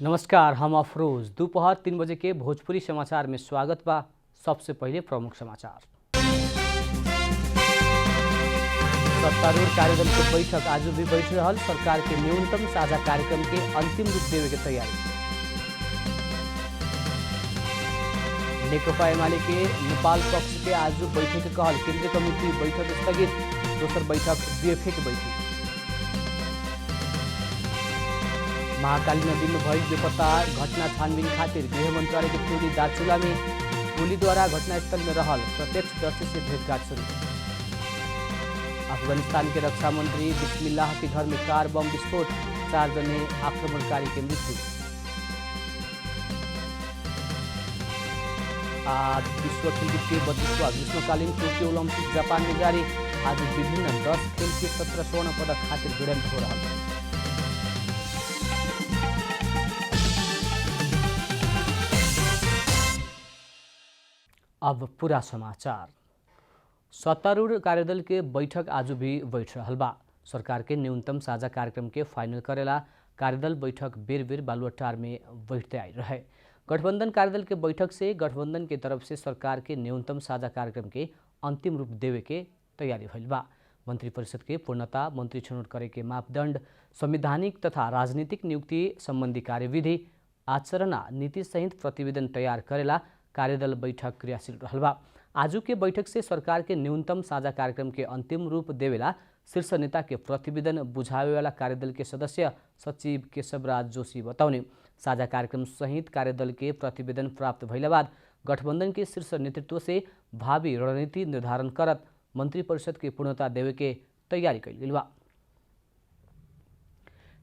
नमस्कार, हम अफरोज। दोपहर 3 बजे के भोजपुरी समाचार में स्वागत बा। सबसे पहले प्रमुख समाचार। सत्तारूढ़ कार्यदल के बैठक आज भी बैठ रहल। सरकार के न्यूनतम साझा कार्यक्रम के अंतिम रूप देवे के तैयारी। नेकपा एमाले के नेपाल पक्ष के आज बैठक कहल। केंद्रीय कमिटी बैठक स्थगित। दोसर बैठक बीएफए के बैठक। महाकाली नदी में भइल बेपत्ता घटना छानबीन खातिर गृह मंत्रालय के टोली दार्चुला में टोली द्वारा घटनास्थल में रहल प्रत्यक्षदर्शी से भेंटघाट शुरू। अफगानिस्तान के रक्षा मंत्री बिस्मिल्लाह के घर में कार बम विस्फोट, 4 जने आक्रमणकारी के मृत्यु। आज विश्व क्रिकेट के 32वां ग्रीष्मकालीन टोक्यो ओलंपिक जापान में जारी। आज विभिन्न 10 खेल के 17 स्वर्ण पदक खातिर भिड़ंत हो रहा। अब पूरा समाचार। सत्तारूढ़ कार्यदल के बैठक आज भी बैठ रहल बा। सरकार के न्यूनतम साझा कार्यक्रम के फाइनल करेला कार्यदल बैठक बेर बेर बालुआटार में बैठते आई रहे। गठबंधन कार्यदल के बैठक से गठबंधन के तरफ से सरकार के न्यूनतम साझा कार्यक्रम के अंतिम रूप देवे के तैयारी भइल बा। मंत्री परिषद के पूर्णता, मंत्री छनौट करे के मापदंड, संवैधानिक तथा राजनीतिक नियुक्ति संबंधी कार्यविधि, आचरणा नीति सहित प्रतिवेदन तैयार करेला कार्यदल बैठक क्रियाशील रहल बा। आजू के बैठक से सरकार के न्यूनतम साझा कार्यक्रम के अंतिम रूप देवेला शीर्ष नेता के प्रतिवेदन बुझावे वाला कार्यदल के सदस्य सचिव केशवराज जोशी बताउने। साझा कार्यक्रम सहित कार्यदल के प्रतिवेदन प्राप्त भइला बाद गठबंधन के शीर्ष नेतृत्व से भावी रणनीति निर्धारण करत मंत्री परिषद के पूर्णता देवे के तैयारी कैल गेल बा।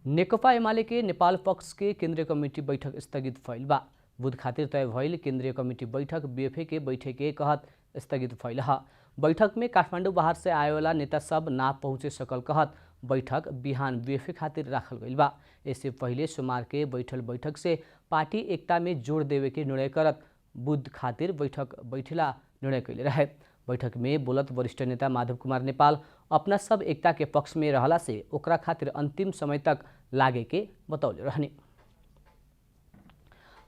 नेकपा एमाले के नेपाल पक्ष के केंद्रीय कमिटी बैठक स्थगित भइल बा। बुध खातिर तय भइल केंद्रीय कमिटी बैठक बीएफए के बैठक के कहत स्थगित भइल ह। बैठक में काठमाडौँ बाहर से आए वाला नेता सब ना पहुंचे सकल कहत बैठक बिहान बीएफए खातिर राखल गइल बा। इससे पहले सोमवार के बैठल बैठक से पार्टी एकता में जोड़ देवे के निर्णय करत बुध खातिर बैठक बैठेला निर्णय कैले रहे। बैठक में बोलत वरिष्ठ नेता माधव कुमार नेपाल अपना सब एकता के पक्ष में रहला से ओकरा खातिर अंतिम समय तक लागे के बतौले रहने।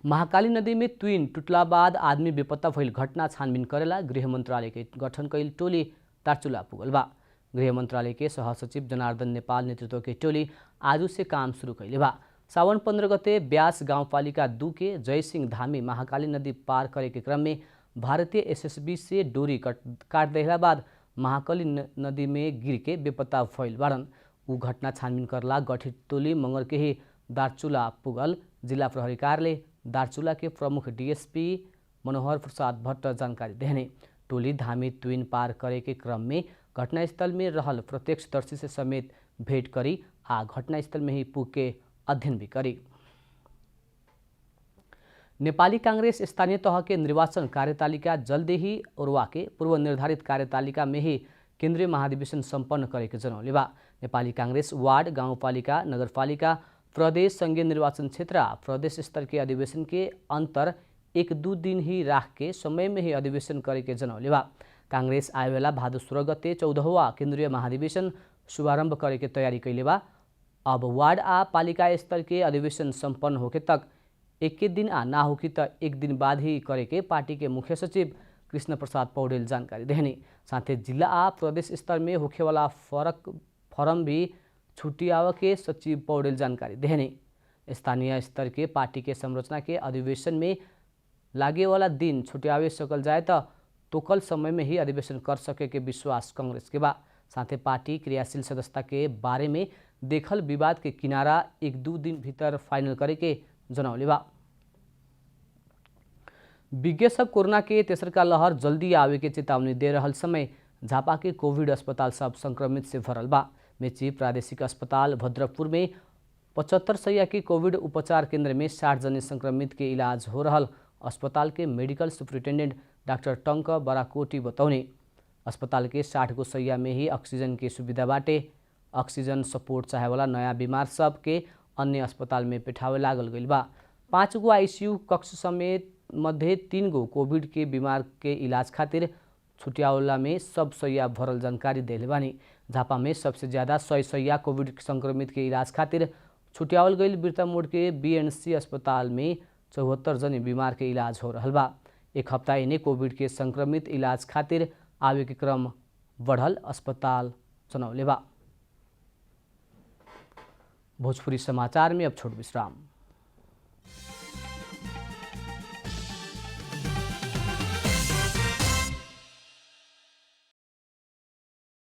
महाकाली नदी में ट्विन टुटला बाद आदमी बेपत्ता भइल घटना छानबीन करेला गृह मंत्रालय के गठन कैल टोली दार्चुला पुगल बा। गृह मंत्रालय के सहसचिव जनार्दन नेपाल नेतृत्व के टोली आज से काम शुरू कैले बा। सावन 15 गते ब्यास गाउँपालिका 2 के जयसिंह धामी महाकाली नदी पार करे के क्रम में भारतीय एसएसबी से डोरी काट देला बाद महाकाली नदी में गिर के बेपत्ता भइल बारन। उ घटना छानबीन करला गठित टोली मंगर के ही दार्चुला पुगल। जिला प्रहरी कार्यालय दार्चुला के प्रमुख डीएसपी मनोहर प्रसाद भट्ट जानकारी देने। टोली धामी ट्विन पार करे के क्रम में घटनास्थल में रहल प्रत्यक्षदर्शी से समेत भेंट करी आ घटनास्थल में ही पुग के अध्ययन भी करी। नेपाली कांग्रेस स्थानीय तह के निर्वाचन कार्यतालिका जल्दी ही उर्वा के पूर्व निर्धारित कार्यतालिका में ही केंद्रीय महाधिवेशन सम्पन्न करे के जनौले बा। नेपाली कांग्रेस वार्ड, गाउँपालिका, नगरपालिका, प्रदेश संघीय निर्वाचन क्षेत्र प्रदेश स्तर के अधिवेशन के अंतर 1-2 दिन ही राख के समय में ही अधिवेशन करे के जनौले बा। कांग्रेस आए वाला भादो 16 गते 14वां केंद्रीय महाधिवेशन शुभारंभ करे के तैयारी कैले बा। अब वार्ड आ पालिका स्तर के अधिवेशन संपन्न होके तक एक दिन आ ना होकी त 1 दिन बाद ही करे के पार्टी के मुख्य सचिव कृष्ण प्रसाद पौडेल जानकारी देने। साथ ही जिला आ प्रदेश स्तर में होखे वाला फॉर्म भी छुट्टियाव के सचिव पौडेल जानकारी देने। स्थानीय स्तर के पार्टी के संरचना के अधिवेशन में लागे वाला दिन छुट्टियावे सकल जाए तो कल समय में ही अधिवेशन कर सके के विश्वास कांग्रेस के बा। साथ ही पार्टी क्रियाशील सदस्यता के बारे में देखल विवाद के किनारा 1-2 दिन भीतर फाइनल करे के जनौले बा। विज्ञ सब कोरोना के तेसरका लहर जल्दी आवे के चेतावनी दे रहल समय झापा के कोविड अस्पताल सब संक्रमित से भरल बा। मेची प्रादेशिक अस्पताल भद्रपुर में 75 शैय्या के कोविड उपचार केंद्र में 60 जने संक्रमित के इलाज हो रहल अस्पताल के मेडिकल सुपरिटेंडेंट डॉक्टर टंक बराकोटी बतौने। अस्पताल के 60 गो शैय्या में ही ऑक्सीजन के सुविधा बाटे। ऑक्सीजन सपोर्ट चाहे वाला नया बीमार सब के अन्य अस्पताल में पेठावे लागल गइल बा। 5 गो आईसीयू कक्ष समेत मध्य 3 गो कोविड के बीमार के इलाज खातिर छुटियावला में सब शैय्या भरल जानकारी देले बानी। झापा में सबसे ज्यादा 100 शैय्या कोविड संक्रमित के इलाज खातिर छुट्यावल गई बिरतामोड़ के बीएनसी अस्पताल में 74 जने बीमार के इलाज हो रहा बा। एक हफ्ता इन्हें कोविड के संक्रमित इलाज खातिर आवे के क्रम बढ़ल अस्पताल जनौले बा। भोजपुरी समाचार में अब छोट विश्राम।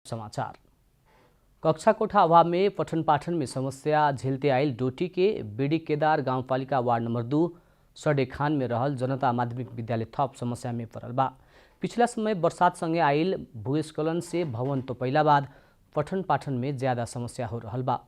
समाचार। कक्षा कोठा अभाव में पठन पाठन में समस्या झेलते आयल डोटी के बीडी केदार गाउँपालिका वार्ड नंबर 2 सडे खान में रहल जनता माध्यमिक विद्यालय थप समस्या में पड़ल बा। पिछला समय बरसात संगे आयल भूस्खलन से भवन तो पहला बाद पठन पाठन में ज्यादा समस्या हो रहल बा।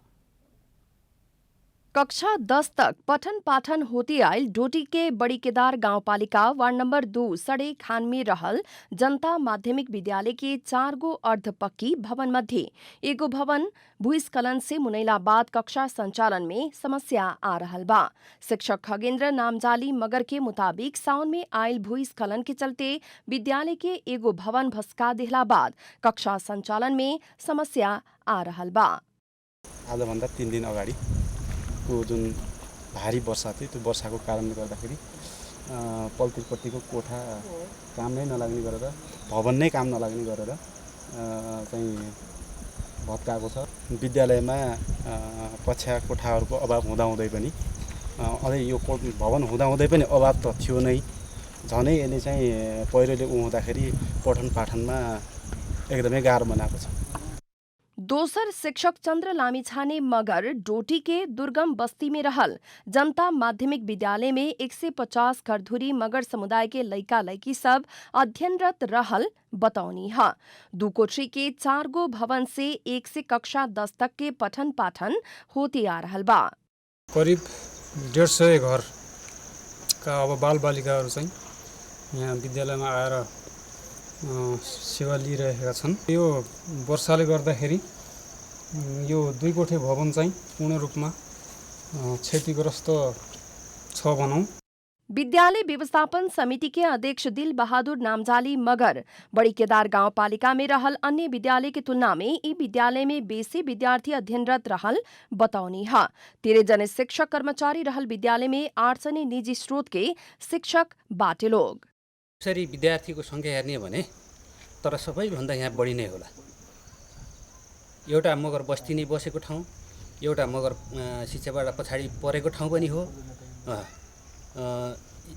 कक्षा 10 तक पठन पाठन होती आयल डोटी के बड़ी केदार गाउँपालिका वार्ड नंबर 2 सडे खान में रहल जनता माध्यमिक विद्यालय के 4 गो अर्धपक्की भवन मध्ये एगो भवन भूस्खलन से मुनैला बाद कक्षा संचालन में समस्या आ रहल बा। शिक्षक खगेन्द्र नामजाली मगर के मुताबिक साउन में आयल भूस्खलन के चलते विद्यालय के एगो भवन भस्का देहला बाद कक्षा संचालन में समस्या आ रहल बा। आजभन्दा 3 दिन अगाडि जुन भारी वर्षा थियो त्यो वर्षाको कारणले गर्दाखेरि पल्तीपट्टिको कोठा काम नै नलाग्ने गरेर भवन नै काम नलाग्ने गरेर चाहिँ भत्काएको छ। विद्यालयमा कक्षा कोठाहरूको अभाव हुँदाहुँदै पनि अझै यो भवन हुँदाहुँदै पनि अभाव त थियो नै। झनै यसले चाहिँ पहिरोले उहुँदाखेरि पठन पाठनमा एकदमै गाह्रो बनाएको छ। दोसर शिक्षक चंद्र लामिछाने मगर डोटी के दुर्गम बस्ती में रहल जनता माध्यमिक विद्यालय में 150 घरधुरी मगर समुदाय के लइका लइकी सब अध्ययनरत रहल बतौनी है। दुकोठी के 4 गो भवन से 1 से कक्षा 10 तक के पठन पाठन होते आ रहल बा। करीब 150 घर का अब बाल बालिकाहरू चाहिँ यहाँ विद्यालयमा आएर सेवा लिइरहेका छन्। यो वर्षाले गर्दाखेरि यो 2 कोठे भवन चाहिँ पूर्ण रूपमा क्षतिग्रस्त छ भनौं। विद्यालय व्यवस्थापन समिति के अध्यक्ष दिल बहादुर नामजाली मगर बड़ी केदार गाउँपालिका में रहल अन्य विद्यालय की तुलना में ई विद्यालय में बेसी विद्यार्थी अध्ययनरत रहल बतौनी है। 13 जने शिक्षक कर्मचारी रहल विद्यालय में 8 जने निजी स्रोत के शिक्षक बाटे लोग। यसरी विद्यार्थीको संख्या हेर्ने भने तर सबैभन्दा यहाँ बढी नै होला। एउटा मगर बस्ती नै बसेको ठाउँ, एउटा मगर शिक्षाबाट पछाडि परेको ठाउँ पनि हो।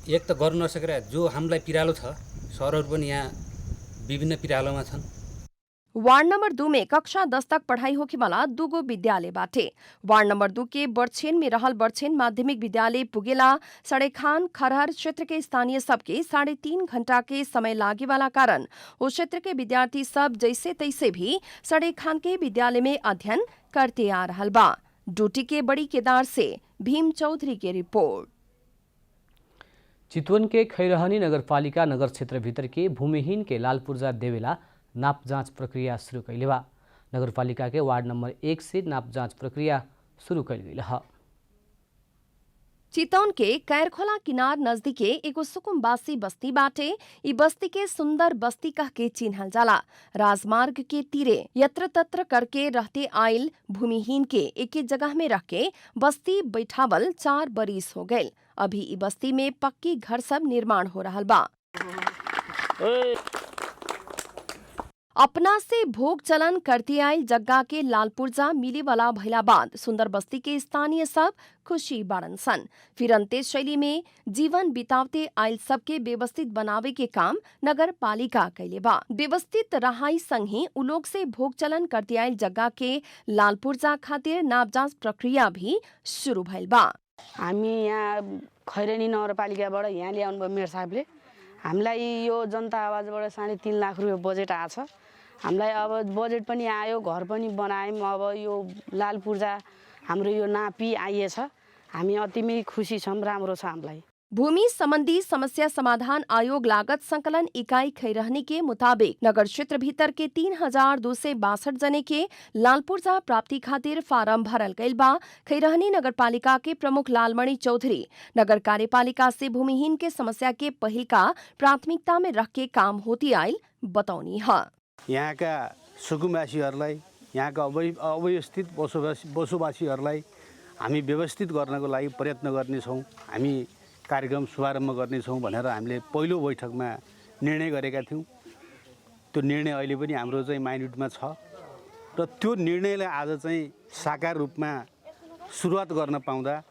एक त गर्न नसकेर जो हामीलाई पिरालो छ, सरहरू पनि यहाँ विभिन्न पिरालोमा छन्। वार्ड नंबर 2 में कक्षा 10 तक पढ़ाई होके वाला 2 गो विद्यालय बाटे। वार्ड नंबर 2 के बड़छेन में रहल बड़छेन माध्यमिक विद्यालय पुगेला सड़े खान खरहर क्षेत्र के स्थानीय सबके 3.5 घंटा के समय लागे वाला कारण उस क्षेत्र के विद्यार्थी सब जैसे तैसे भी सड़े खान के विद्यालय में अध्ययन करते आ रहल बा। डोटी के बड़ी केदार से भीम चौधरी की रिपोर्ट। चितवन के खैरहनी नगरपालिका नगर क्षेत्र भीतर के भूमिहीन के लालपुर्जा देवेला नाप जाँच प्रक्रिया शुरू कैले बा। नगरपालिका के वार्ड नंबर 1 से नाप जाँच प्रक्रिया शुरू कैल गई है। चितौन के कैरखोला किनार नजदीके एगो सुकुम्बासी बस्ती बाटे। ई बस्ती के सुंदर बस्ती कह के चिन्हल जाला। राजमार्ग के तीरे यत्र तत्र करके रहते आयल भूमिहीन के एक जगह में रख के बस्ती बैठावल 4 बरिस हो गए। अभी ई बस्ती में पक्की घर सब निर्माण हो रहा बा। अपना से भोग चलन करते आयल जग्गा के लालपुर्जा मिले वाला भैला बाद सुंदर बस्ती के स्थानीय सब खुशी बाड़न सन। फिरंते शैली में जीवन बितावते आयल सबके व्यवस्थित बनावे के काम नगर पालिका कैले बा। व्यवस्थित रहाई संगे उ लोग से भोग चलन करते आयल जग्गा के लालपुर्जा खातिर नाप जाँच प्रक्रिया भी शुरू भइल बा। हामी यहाँ खैरनी नगरपालिकाबाट यहाँ ल्याउनु भयो मेयर साहबले। हामीलाई यो जनता आवाजबाट 3.5 लाख रुपैयाँ बजेट आछ। हामीलाई अब बजेट पनि आयो, घर पनि बनायौँ। अब यो लालपुर्जा हाम्रो यो नापी आइएछ। हामी अतिमै खुसी छौँ, राम्रो छ हामीलाई। भूमि संबंधी समस्या समाधान आयोग लागत संकलन इकाई खैरहनी के मुताबिक नगर क्षेत्र भीतर के 3262 जने के लालपुर्जा प्राप्ति खातिर फार्म भरल गईल बा। खैरहनी नगर पालिका के प्रमुख लालमणि चौधरी नगर कार्यपालिका से भूमिहीन के समस्या के पहिल का प्राथमिकता में रख के काम होती आयल बतौनी है। यहाँका सुकुम्बासीहरूलाई, यहाँका अव्यवस्थित बसोबासीहरूलाई हामी व्यवस्थित गर्नको लागि प्रयत्न गर्नेछौँ, हामी कार्यक्रम शुभारम्भ गर्नेछौँ भनेर हामीले पहिलो बैठकमा निर्णय गरेका थियौँ। त्यो निर्णय अहिले पनि हाम्रो चाहिँ माइन्डमा छ र त्यो निर्णयलाई आज चाहिँ साकार रूपमा सुरुवात गर्न पाउँदा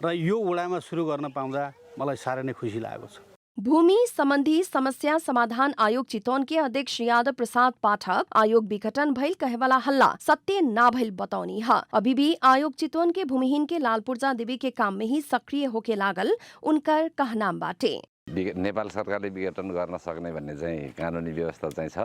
र यो वडामा सुरु गर्न पाउँदा मलाई साह्रै नै खुसी लागेको छ। भूमि संबंधी समस्या समाधान आयोग चितवन के अध्यक्ष यादव प्रसाद पाठक आयोग विघटन भइल कहेवाला हल्ला सत्य ना भइल बताउनी है। अभी भी आयोग चितवन के भूमिहीन के लालपुर्जा देवी के काम में ही सक्रिय होके लागल उनकर कहनाम बाटे। नेपाल सरकारले विघटन गर्न सक्ने भन्ने चाहिँ कानुनी व्यवस्था चाहिँ छ।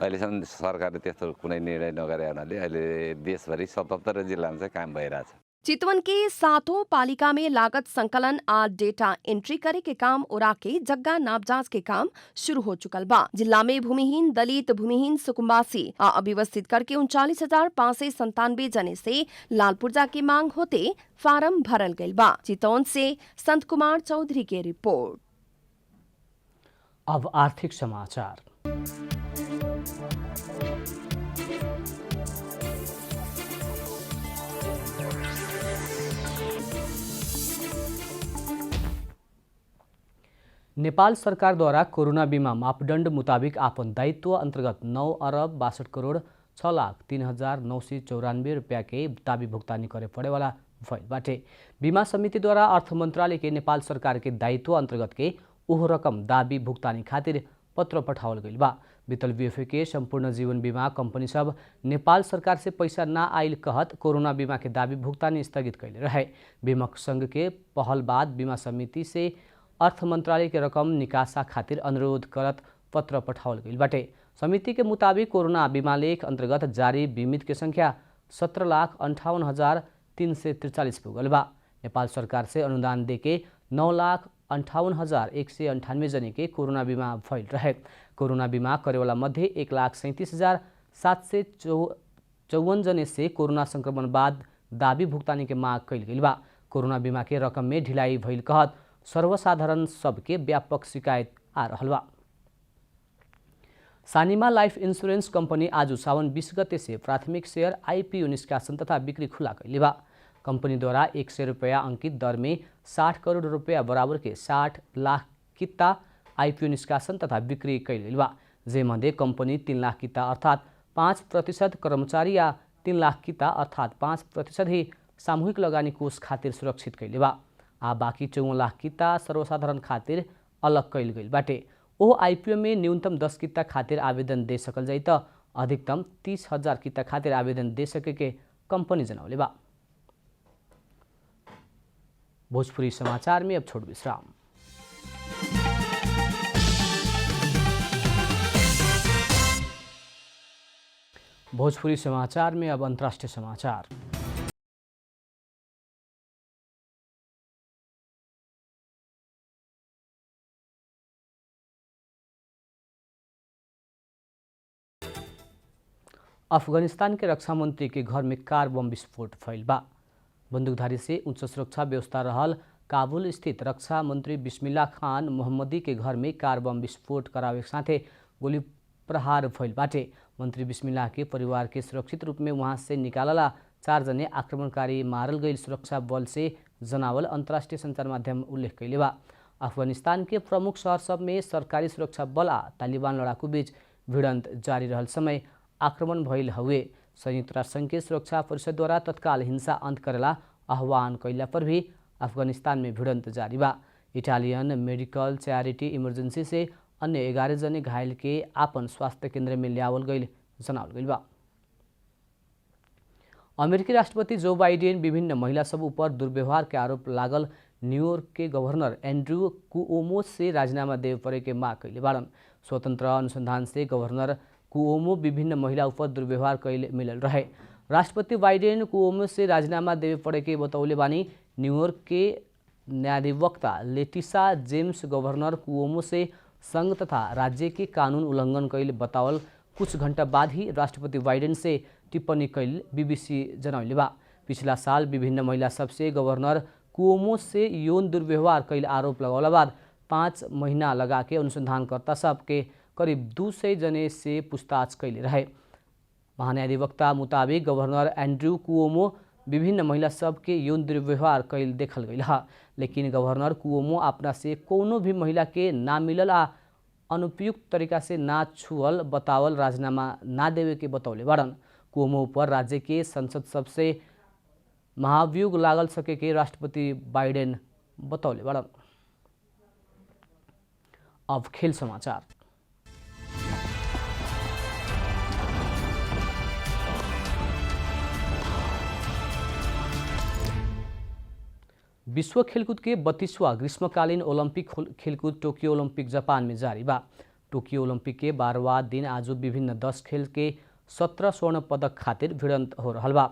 अहिलेसम्म सरकारले त्यस्तो कुनै निर्णय नगरे हुनाले अहिले देशभरि 77 जिल्लामा चाहिँ काम भइरहेछ। चितवन के 7 पालिका में लागत संकलन और डेटा एंट्री करे के काम उड़ा के जग्गा नापजांच के काम शुरू हो चुकल बा। जिला में भूमिहीन दलित भूमिहीन सुकुम्बासी अव्यवस्थित करके 39,597 जने से लालपुर्जा की मांग होते फार्म भरल गइल बा। चितवन से संत कुमार चौधरी की रिपोर्ट। अब आर्थिक समाचार। नेपाल सरकारद्वारा कोरोना बीमा मापदण्ड मुताबिक आपन दायित्व अंतर्गत 9 अरब 62 करोड़ 6,03,994 रुपया के दाबी भुगतानी करे पड़े वाला भइल बाटे। बीमा समिति द्वारा अर्थ मंत्रालय के नेपाल सरकार के दायित्व अंतर्गत के ओह रकम दाबी भुगतानी खातिर पत्र पठावल गइल बा। बीतल बीएफए के संपूर्ण जीवन बीमा कंपनी सब नेपाल सरकार से पैसा ना आइल कहत कोरोना बीमा के दाबी भुगतानी स्थगित कैले रहे। बीमक संघ के पहल बाद बीमा समिति से अर्थ मंत्रालय के रकम निकासा खातिर अनुरोध करत पत्र पठावल गइल बाटे। समिति के मुताबिक कोरोना बीमा लेख अंतर्गत जारी बीमित के संख्या 17,58,343 पुगल बा। नेपाल सरकार से अनुदान देके 9,58,198 जने के कोरोना बीमा भइल रहे। कोरोना बीमा करेवाला मध्ये 1,37,754 जने से कोरोना संक्रमण बाद दाबी भुगतानी के माग कैल गइल बा। कोरोना बीमा के रकम में ढिलाई भइल कहत सर्वसाधारण सबके व्यापक शिकायत आ रहल बा। सानिमा लाइफ इंश्योरेंस कंपनी आज सावन 20 गते से प्राथमिक शेयर आईपीओ निष्कासन तथा बिक्री खुला कैले बा। कंपनी द्वारा 100 रुपया अंकित दर में 60 करोड़ रुपया बराबर के 60 लाख किता आईपीओ निष्कासन तथा बिक्री कैल गइल बा। जे मध्ये कंपनी 3 लाख किता अर्थात 5% कर्मचारी या 3 लाख किता अर्थात 5% ही सामूहिक लगानी कोष खातिर सुरक्षित कैले बा। आ बाकी 54 लाख किता सर्वसाधारण खातिर अलग कैल गइल बाटे। ओ आईपीओ में न्यूनतम 10 किता खातिर आवेदन दे सकल जाई त अधिकतम 30,000 किता खातिर आवेदन दे सके के कंपनी जनौले बा। भोजपुरी समाचार में अब छोट विश्राम। भोजपुरी समाचार में अब अंतर्राष्ट्रीय समाचार। अफगानिस्तान के रक्षा मंत्री के घर में कार बम विस्फोट भइल बा। बंदूकधारी से उच्च सुरक्षा व्यवस्था रहल काबुल स्थित रक्षा मंत्री बिस्मिल्लाह खान मोहम्मदी के घर में कार बम विस्फोट करावे साथे गोली प्रहार भइल बाटे। मंत्री बिस्मिल्लाह के परिवार के सुरक्षित रूप में वहां से निकालला 4 जने आक्रमणकारी मारल गई सुरक्षा बल से जनावल अंतर्राष्ट्रीय संचार माध्यम उल्लेख कैले बा। अफगानिस्तान के प्रमुख शहर सब में सरकारी सुरक्षा बल आ तालिबान लड़ाकू बीच भिड़ंत जारी रहल समय आक्रमण भइल हुए। संयुक्त राष्ट्र संघ के सुरक्षा परिषद द्वारा तत्काल हिंसा अंत करेला आह्वान कैला पर भी अफगानिस्तान में भिड़ंत जारी बा। इटालियन मेडिकल चैरिटी इमरजेंसी से अन्य 11 जने घायल के आपन स्वास्थ्य केंद्र में लियावल गई जनावल गई बा। अमेरिकी राष्ट्रपति जो बाइडेन विभिन्न महिला सब ऊपर दुर्व्यवहार के आरोप लागल न्यूयॉर्क के गवर्नर एंड्रू कुओमो से राजीनामा देवे पड़े के माग कैले बाड़न। स्वतंत्र अनुसंधान से गवर्नर कुओमो विभिन्न महिला ऊपर दुर्व्यवहार कैले मिलल रहे। राष्ट्रपति बाइडेन कुओमो से राजीनामा देवे पड़े के बतौले बानी। न्यूयॉर्क के न्यायाधिवक्ता लेटिसा जेम्स गवर्नर कुओमो से संघ तथा राज्य के कानून उल्लंघन कैले बतावल कुछ घंटा बाद ही राष्ट्रपति बाइडेन से टिप्पणी कैल बीबीसी जनौले बा। पिछला साल विभिन्न महिला सबसे गवर्नर कुओमो से यौन दुर्व्यवहार कैल आरोप लगौला बाद 5 महीना लगा के अनुसंधानकर्ता सबके करीब 200 जने से पूछताछ कैले रहे। महान्यायाधिवक्ता मुताबिक गवर्नर एंड्रू कुओमो विभिन्न महिला सबके यौन दुर्व्यवहार कैल देखल गई है, लेकिन गवर्नर कुओमो अपना से कोनो भी महिला के ना मिलल आ अनुपयुक्त तरीका से ना छुअल बतावल राजीनामा ना देवे के बतौले बड़न। कुओमो पर राज्य के संसद सबसे महाभियोग लागल सके के राष्ट्रपति बाइडेन बतौले बड़न। अब खेल समाचार। विश्व खेलकूद के 32वां ग्रीष्मकालीन ओलंपिक खेलकूद टोक्यो ओलंपिक जापान में जारी बा। टोक्यो ओलंपिक के 12वां दिन आज विभिन्न 10 खेल के 17 स्वर्ण पदक खातिर भिड़ंत हो रहा बा।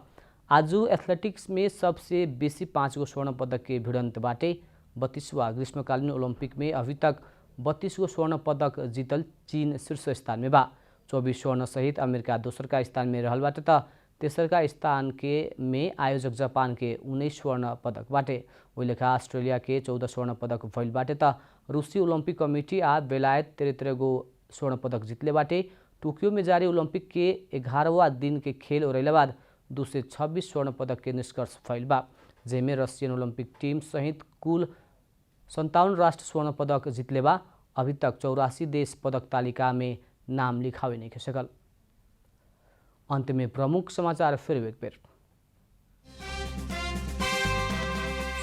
आज एथलेटिक्स में सबसे बेसी 5 गो स्वर्ण पदक के भिड़ंत बाटे। 32वां ग्रीष्मकालीन ओलंपिक में अभी तक 32 गो स्वर्ण पदक जीतल चीन शीर्ष स्थान में बा। 24 स्वर्ण सहित अमेरिका दोसरका स्थान में रहल बाटे त तेसरका स्थान के में आयोजक जापान के 19 स्वर्ण पदक बाटे। वही लेखा ऑस्ट्रेलिया के 14 स्वर्ण पदक भइल बाटे त रूसी ओलंपिक कमिटी आ बेलायत 33 गो स्वर्ण पदक जीतले बाटे। टोक्यो में जारी ओलंपिक के 11वां दिन के खेल ओरैला बाद 226 स्वर्ण पदक के निष्कर्ष फैल बा, जेमे रशियन ओलंपिक टीम सहित कुल 57 राष्ट्र स्वर्ण पदक जीतले बा। अभी तक 84 देश पदक तालिका में नाम लिखावे नहीं के सकल। अंत में प्रमुख समाचार फिर एक बेर।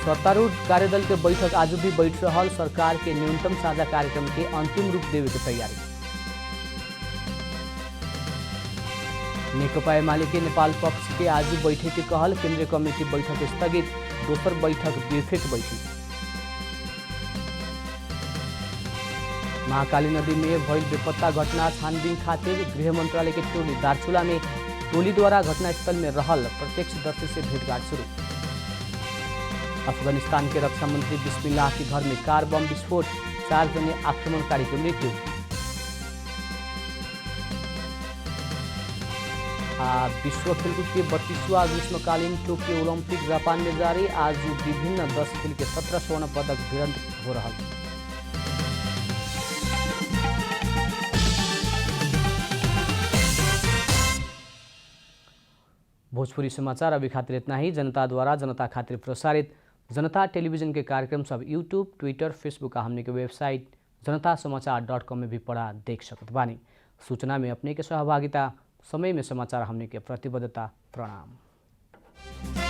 सत्तारूढ़ कार्यदल के बैठक आज भी बैठ रहल। सरकार के न्यूनतम साझा कार्यक्रम के अंतिम रूप देवे के तैयारी। नेकपा एमाले के नेपाल पक्ष के आज बैठक के कहल। केंद्रीय कमेटी बैठक स्थगित, दोसर बैठक बेफेक बैठी। महाकाली नदी में भइल बेपत्ता घटना छानबीन खातिर गृह मंत्रालय के टोली दार्चुला में टोली द्वारा घटनास्थल में रहल प्रत्यक्षदर्शी से भेंटघाट शुरू। अफगानिस्तान के रक्षा मंत्री बिस्मिल्लाह के घर में कार बम विस्फोट, 4 जने आक्रमणकारी की मृत्यु। विश्व खेलकूद के 32वां ग्रीष्मकालीन टोक्यो ओलंपिक जापान में जारी। आज विभिन्न 10 खेल के 17 स्वर्ण पदक भिड़ंत हो रहा। भोजपुरी समाचार अभी खातिर इतना ही। जनता द्वारा जनता खातिर प्रसारित जनता टेलीविजन के कार्यक्रम सब यूट्यूब, ट्विटर, फेसबुक हमने के वेबसाइट जनतासमाचार.com में भी पढ़ा देख सकत बानी। सूचना में अपने के सहभागिता, समय में समाचार हमने के प्रतिबद्धता। प्रणाम।